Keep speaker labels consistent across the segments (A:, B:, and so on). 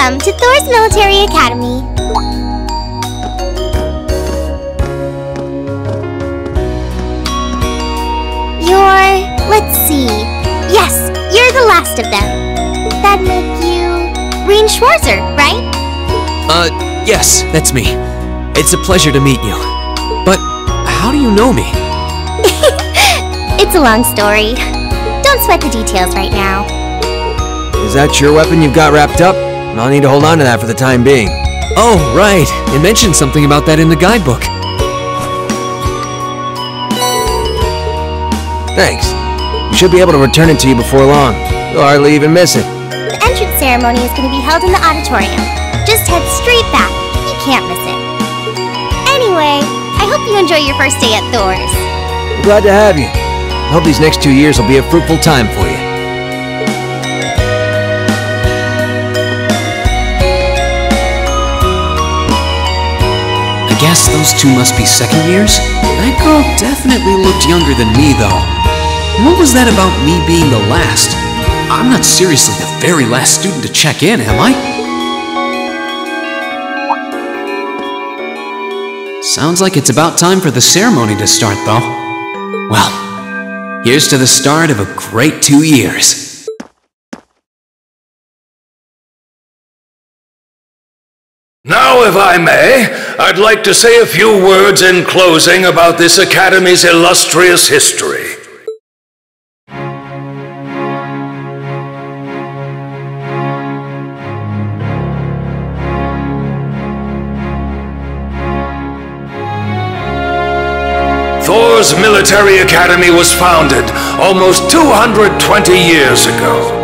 A: Welcome to Thor's Military Academy. Let's see. Yes, you're the last of them. That'd make you... Rean Schwarzer, right?
B: Yes, that's me. It's a pleasure to meet you. But how do you know me?
A: It's a long story. Don't sweat the details right now.
C: Is that your weapon you've got wrapped up? I'll need to hold on to that for the time being.
B: Oh, right. It mentioned something about that in the guidebook.
C: Thanks. We should be able to return it to you before long. You'll hardly even miss it.
A: The entrance ceremony is going to be held in the auditorium. Just head straight back. You can't miss it. Anyway, I hope you enjoy your first day at Thor's.
C: I'm glad to have you. I hope these next 2 years will be a fruitful time for you.
B: I guess those two must be second years? That girl definitely looked younger than me, though. What was that about me being the last? I'm not seriously the very last student to check in, am I? Sounds like it's about time for the ceremony to start, though. Well, here's to the start of a great 2 years.
D: Now, if I may, I'd like to say a few words in closing about this Academy's illustrious history. Thor's Military Academy was founded almost 220 years ago.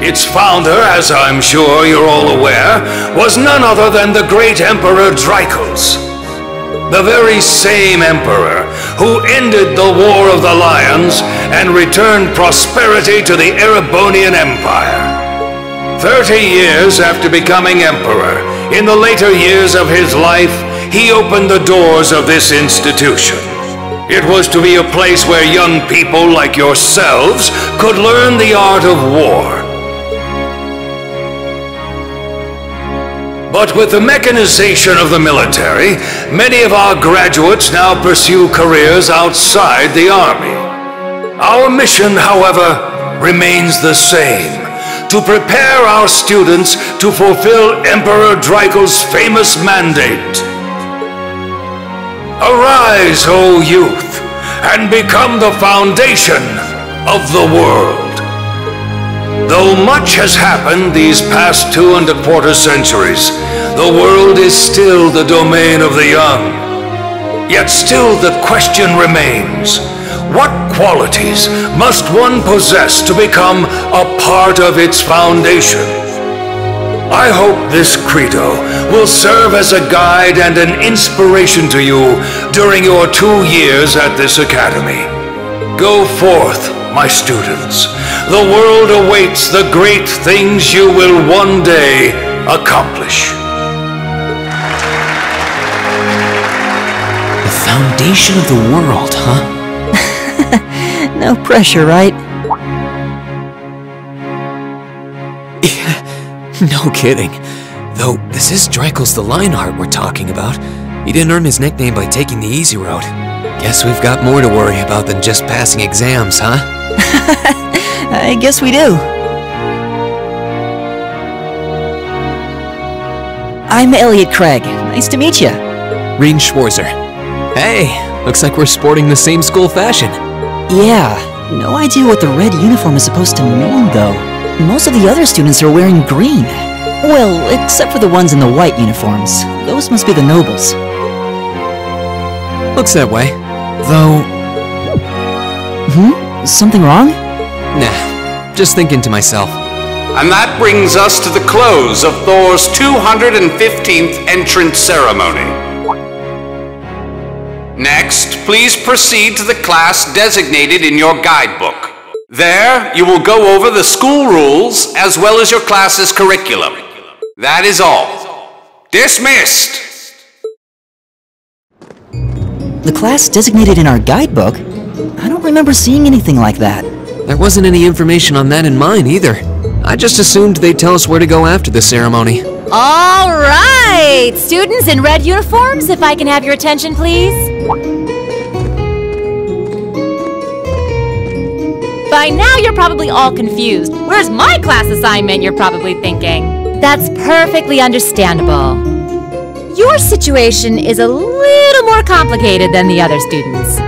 D: Its founder, as I'm sure you're all aware, was none other than the great Emperor Drykos. The very same emperor who ended the War of the Lions and returned prosperity to the Erebonian Empire. 30 years after becoming emperor, in the later years of his life, he opened the doors of this institution. It was to be a place where young people like yourselves could learn the art of war. But with the mechanization of the military, many of our graduates now pursue careers outside the army. Our mission, however, remains the same: to prepare our students to fulfill Emperor Drykos' famous mandate. Arise, O youth, and become the foundation of the world. Though much has happened these past 2¼ centuries, the world is still the domain of the young. Yet still the question remains: what qualities must one possess to become a part of its foundation? I hope this credo will serve as a guide and an inspiration to you during your 2 years at this academy. Go forth, my students. The world awaits the great things you will one day accomplish.
B: The foundation of the world, huh?
E: No pressure, right?
B: No kidding. Though, this is Drykos the Lionheart we're talking about. He didn't earn his nickname by taking the easy road. Guess we've got more to worry about than just passing exams, huh?
E: I guess we do. I'm Elliot Craig. Nice to meet you.
B: Rean Schwarzer. Hey, looks like we're sporting the same school fashion.
E: Yeah, no idea what the red uniform is supposed to mean, though. Most of the other students are wearing green. Well, except for the ones in the white uniforms. Those must be the nobles.
B: Looks that way. Though...
E: Something wrong?
B: Nah, just thinking to myself.
F: And that brings us to the close of Thor's 215th entrance ceremony. Next, please proceed to the class designated in your guidebook. There, you will go over the school rules as well as your class's curriculum. That is all. Dismissed!
E: The class designated in our guidebook? I don't remember seeing anything like that.
B: There wasn't any information on that in mine either. I just assumed they'd tell us where to go after the ceremony.
G: All right! Students in red uniforms, if I can have your attention, please. By now, you're probably all confused. Where's my class assignment, you're probably thinking. That's perfectly understandable. Your situation is a little more complicated than the other students.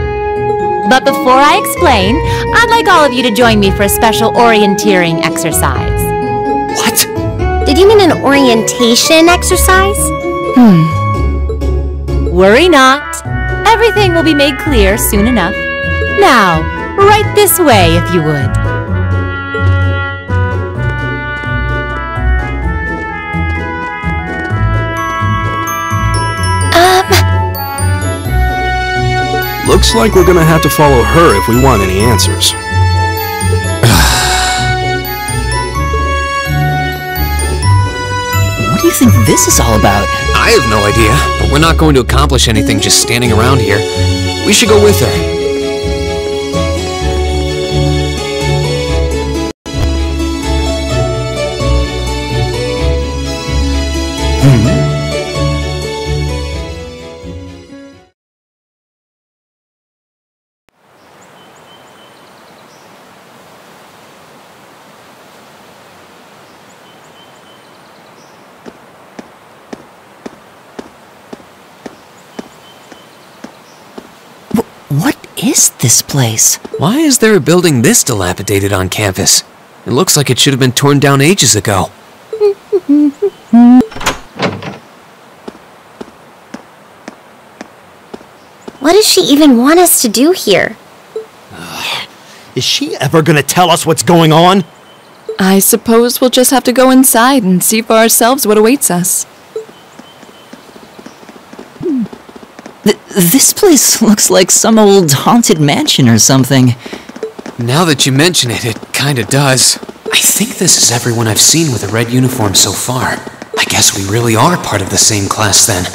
G: But before I explain, I'd like all of you to join me for a special orienteering exercise.
B: What?
A: Did you mean an orientation exercise?
G: Worry not. Everything will be made clear soon enough. Now, right this way if you would.
H: Looks like we're gonna have to follow her if we want any answers.
E: What do you think this is all about?
B: I have no idea, but we're not going to accomplish anything just standing around here. We should go with her.
E: What is this place?
B: Why is there a building this dilapidated on campus? It looks like it should have been torn down ages ago.
A: What does she even want us to do here?
I: Is she ever gonna tell us what's going on?
J: I suppose we'll just have to go inside and see for ourselves what awaits us.
E: This place looks like some old haunted mansion or something.
B: Now that you mention it, it kinda does. I think this is everyone I've seen with a red uniform so far. I guess we really are part of the same class then.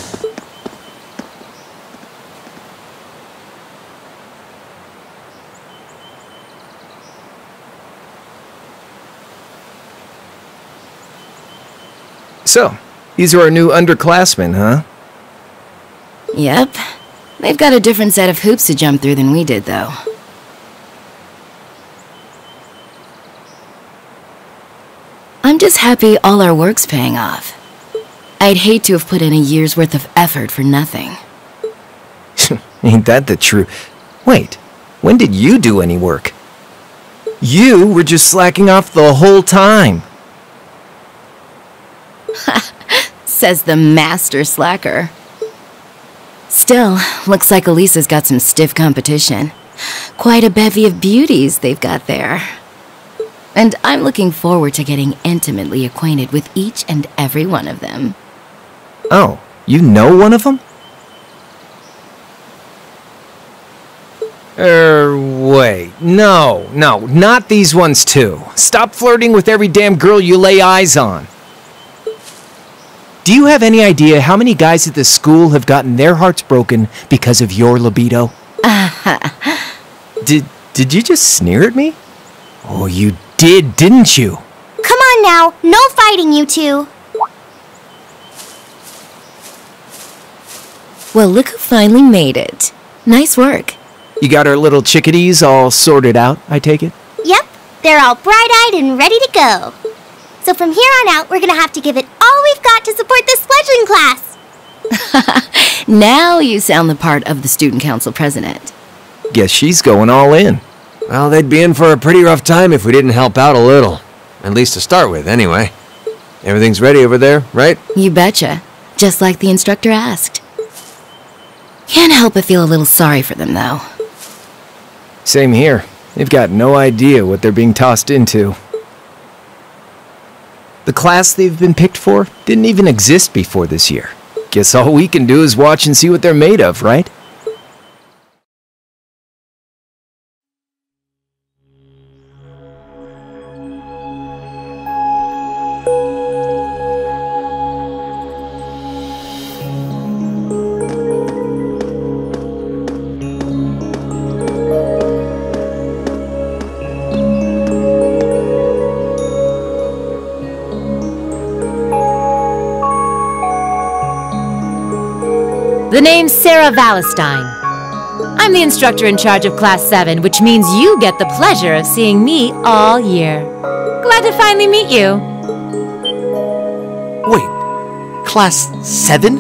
C: So, these are our new underclassmen, huh?
J: Yep. They've got a different set of hoops to jump through than we did, though. I'm just happy all our work's paying off. I'd hate to have put in a year's worth of effort for nothing.
C: Ain't that the truth? Wait, when did you do any work? You were just slacking off the whole time.
J: Says the master slacker. Still, looks like Elisa's got some stiff competition. Quite a bevy of beauties they've got there. And I'm looking forward to getting intimately acquainted with each and every one of them.
C: Oh, you know one of them? Wait. No, not these ones too. Stop flirting with every damn girl you lay eyes on. Do you have any idea how many guys at this school have gotten their hearts broken because of your libido? Did you just sneer at me? Oh, you did, didn't you?
A: Come on now, no fighting, you two.
J: Well, look who finally made it. Nice work.
C: You got our little chickadees all sorted out, I take it?
A: Yep, they're all bright-eyed and ready to go. So from here on out, we're gonna have to give it all we've got to support this sledging class.
J: Now you sound the part of the student council president.
C: Guess she's going all in.
K: Well, they'd be in for a pretty rough time if we didn't help out a little. At least to start with, anyway. Everything's ready over there, right?
J: You betcha. Just like the instructor asked. Can't help but feel a little sorry for them, though.
C: Same here. They've got no idea what they're being tossed into. The class they've been picked for didn't even exist before this year. Guess all we can do is watch and see what they're made of, right?
G: The name's Sarah Valestine. I'm the instructor in charge of Class 7, which means you get the pleasure of seeing me all year. Glad to finally meet you.
I: Wait, Class 7?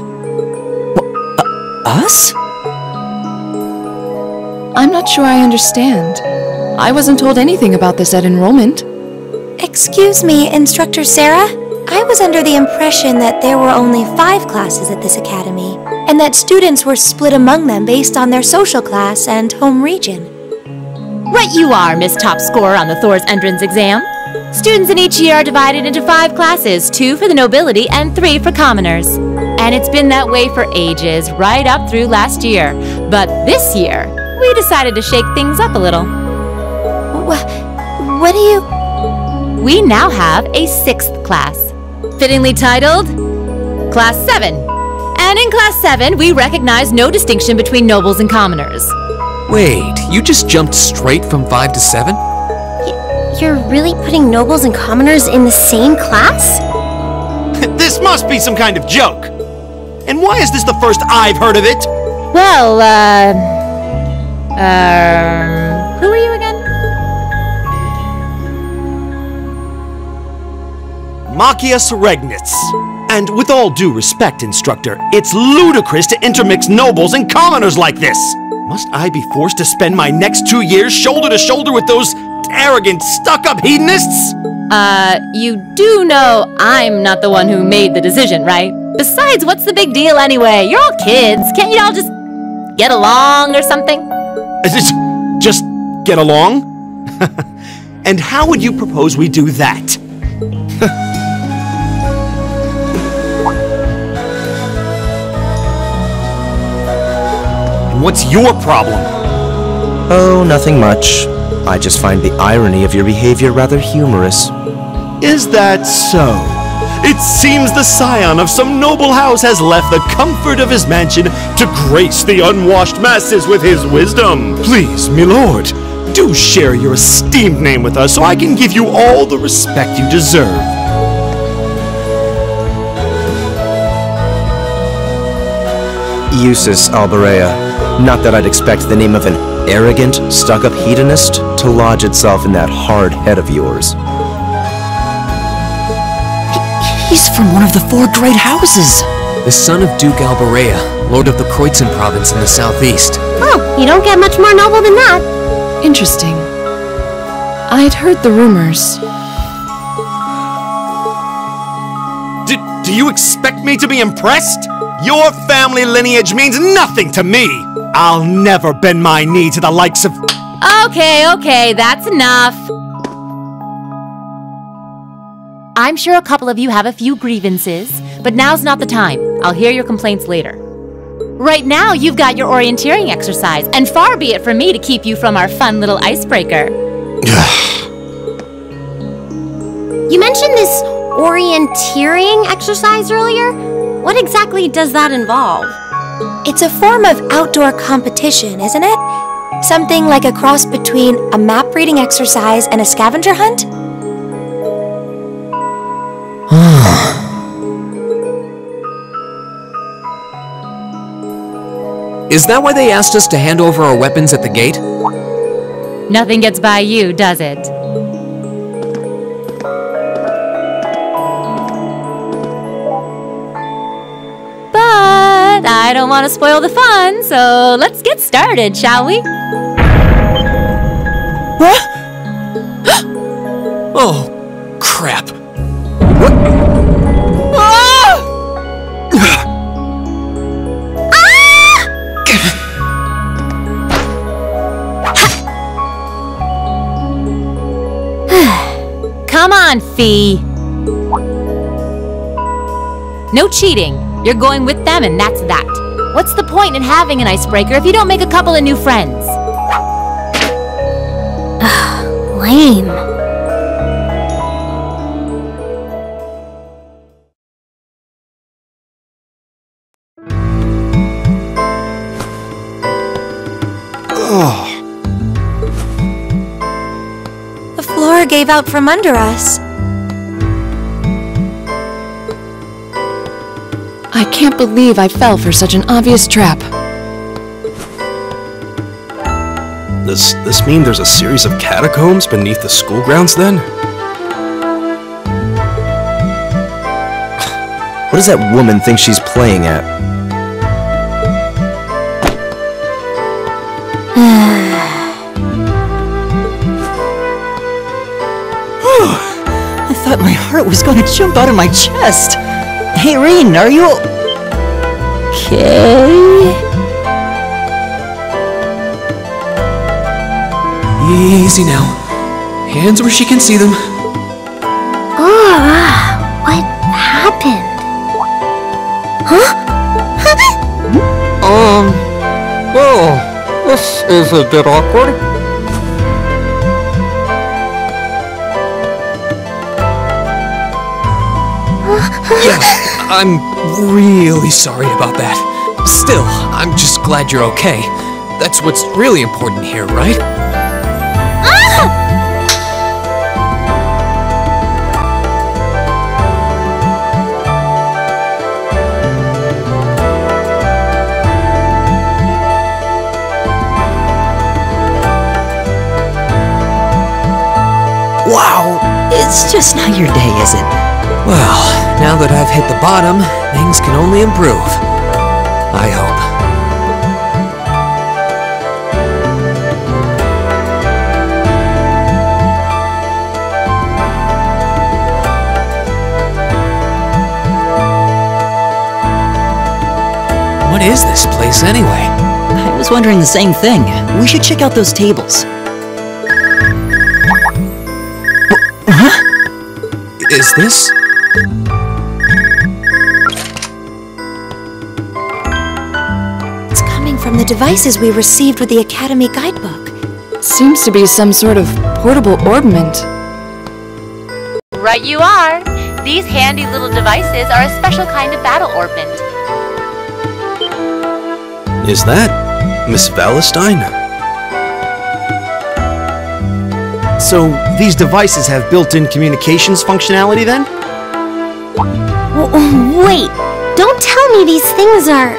E: Us?
L: I'm not sure I understand. I wasn't told anything about this at enrollment.
A: Excuse me, Instructor Sarah? I was under the impression that there were only 5 classes at this academy, and that students were split among them based on their social class and home region.
G: Right you are, Miss Top Scorer on the Thor's entrance exam. Students in each year are divided into 5 classes, 2 for the nobility and 3 for commoners. And it's been that way for ages, right up through last year. But this year, we decided to shake things up a little.
A: What do you...
G: We now have a 6th class, fittingly titled Class 7. And in Class 7, we recognize no distinction between nobles and commoners.
B: Wait, you just jumped straight from 5 to 7?
A: You're really putting nobles and commoners in the same class?
I: This must be some kind of joke. And why is this the first I've heard of it?
G: Well, who are you again?
I: Machias Regnitz. And with all due respect, Instructor, it's ludicrous to intermix nobles and commoners like this. Must I be forced to spend my next 2 years shoulder to shoulder with those arrogant, stuck-up hedonists?
G: You do know I'm not the one who made the decision, right? Besides, what's the big deal anyway? You're all kids. Can't you all just get along or something?
I: Just get along? And how would you propose we do that? What's your problem?
M: Oh, nothing much. I just find the irony of your behavior rather humorous.
I: Is that so? It seems the scion of some noble house has left the comfort of his mansion to grace the unwashed masses with his wisdom. Please, milord, do share your esteemed name with us so I can give you all the respect you deserve.
M: Eustace Alberea. Not that I'd expect the name of an arrogant, stuck-up hedonist to lodge itself in that hard head of yours.
E: He's from one of the 4 great houses.
B: The son of Duke Alberea, lord of the Kreutzen province in the southeast.
A: Oh, you don't get much more noble than that.
L: Interesting. I'd heard the rumors.
I: Do you expect me to be impressed? Your family lineage means nothing to me. I'll never bend my knee to the likes of...
G: Okay, that's enough. I'm sure a couple of you have a few grievances, but now's not the time. I'll hear your complaints later. Right now, you've got your orienteering exercise, and far be it from me to keep you from our fun little icebreaker.
A: You mentioned this orienteering exercise earlier. What exactly does that involve? It's a form of outdoor competition, isn't it? Something like a cross between a map-reading exercise and a scavenger hunt?
B: Is that why they asked us to hand over our weapons at the gate?
G: Nothing gets by you, does it? But I don't want to spoil the fun, so let's get started, shall we?
B: Oh, crap.
G: Come on, Fee. No cheating. You're going with them and that's that. What's the point in having an icebreaker if you don't make a couple of new friends?
A: Lame. The floor gave out from under us.
L: I can't believe I fell for such an obvious trap.
H: Does this mean there's a series of catacombs beneath the school grounds then?
M: What does that woman think she's playing at?
E: I thought my heart was going to jump out of my chest. Hey, Reen, are you okay?
B: Easy now. Hands where she can see them.
A: Oh, what happened? Huh?
N: Well, this is a bit awkward.
B: Yeah, I'm really sorry about that. Still, I'm just glad you're okay. That's what's really important here, right?
E: Wow, it's just not your day, is it?
B: Well, now that I've hit the bottom, things can only improve. I hope. What is this place anyway?
E: I was wondering the same thing. We should check out those tables. Huh?
B: Is this?
A: It's coming from the devices we received with the Academy guidebook.
L: Seems to be some sort of portable orbment.
G: Right you are. These handy little devices are a special kind of battle orbment.
H: Is that Miss Valentine?
I: So, these devices have built-in communications functionality then?
A: Wait, don't tell me these things are...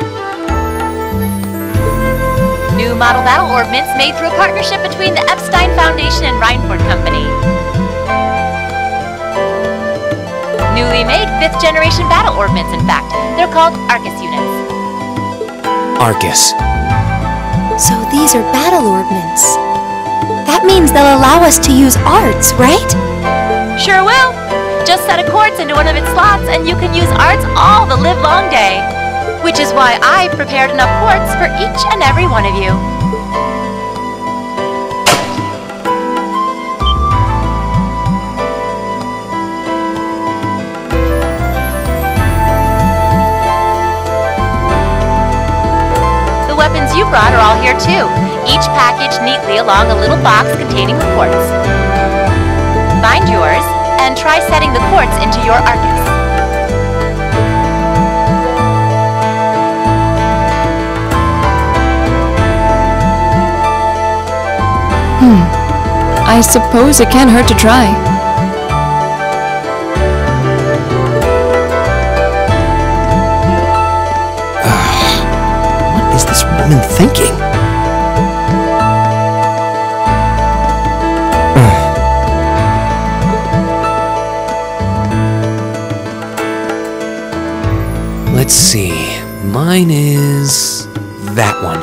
G: New model battle orbments made through a partnership between the Epstein Foundation and Reinford Company. Newly made 5th generation battle orbments, in fact. They're called Arcus units.
B: Arcus.
A: So these are battle orbments. That means they'll allow us to use arts, right?
G: Sure will. Just set a quartz into one of its slots and you can use arts all the livelong day. Which is why I've prepared enough quartz for each and every one of you. The weapons you brought are all here too. Each packaged neatly along a little box containing the quartz. Find yours, and try setting the quartz into your Arcus.
L: I suppose it can't hurt to try.
I: What is this woman thinking?
B: Let's see. Mine is... that one.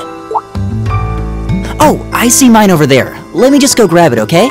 E: Oh, I see mine over there. Let me just go grab it, okay?